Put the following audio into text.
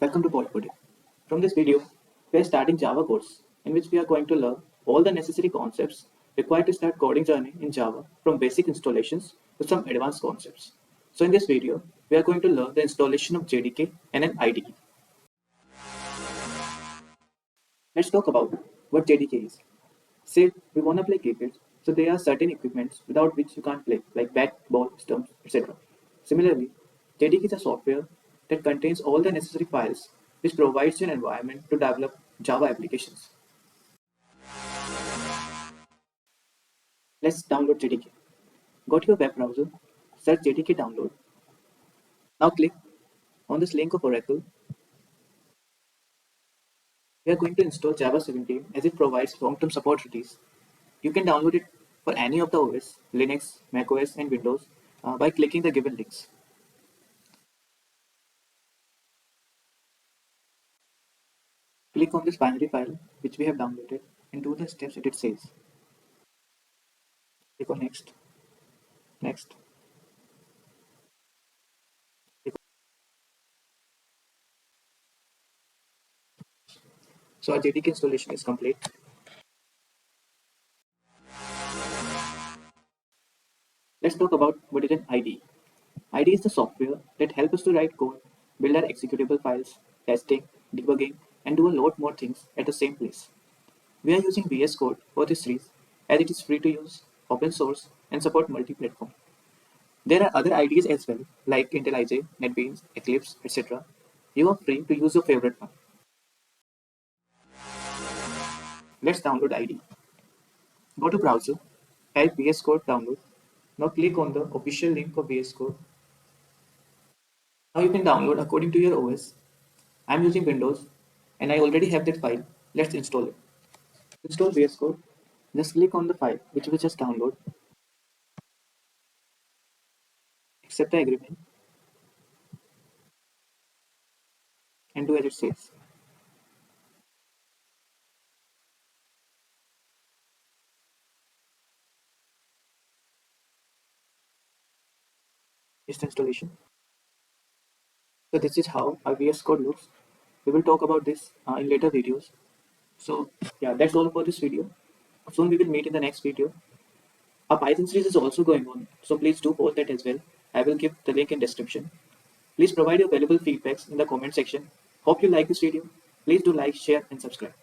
Welcome to Polypody. From this video, we are starting Java course in which we are going to learn all the necessary concepts required to start coding journey in Java from basic installations to some advanced concepts. So in this video, we are going to learn the installation of JDK and an IDE. Let's talk about what JDK is. Say we want to play cricket, so there are certain equipments without which you can't play, like bat, ball, stumps, etc. Similarly, JDK is a software that contains all the necessary files which provides you an environment to develop Java applications. Let's download JDK. Go to your web browser, search JDK download. Now click on this link of Oracle. We are going to install Java 17 as it provides long-term support release. You can download it for any of the OS, Linux, macOS, and Windows by clicking the given links. Click on this binary file which we have downloaded and do the steps that it says. Click on next, next. So our JDK installation is complete. Let's talk about what is an IDE. IDE is the software that helps us to write code, build our executable files, testing, debugging, and do a lot more things at the same place. We are using VS Code for this series as it is free to use, open source, and support multi-platform. There are other IDEs as well, like IntelliJ, NetBeans, Eclipse, etc. You are free to use your favorite one. Let's download IDE. Go to browser, type VS Code download. Now click on the official link of VS Code. Now you can download according to your OS. I'm using Windows and I already have that file. Let's install it. Install VS Code. Just click on the file which we just download. Accept the agreement and do as it says. It's the installation. So this is how our VS Code looks. We will talk about this in later videos. So yeah, that's all for this video. Soon we will meet in the next video. Our Python series is also going on, so please do post that as well. I will give the link in description. Please provide your valuable feedbacks in the comment section. Hope you like this video. Please do like, share and subscribe.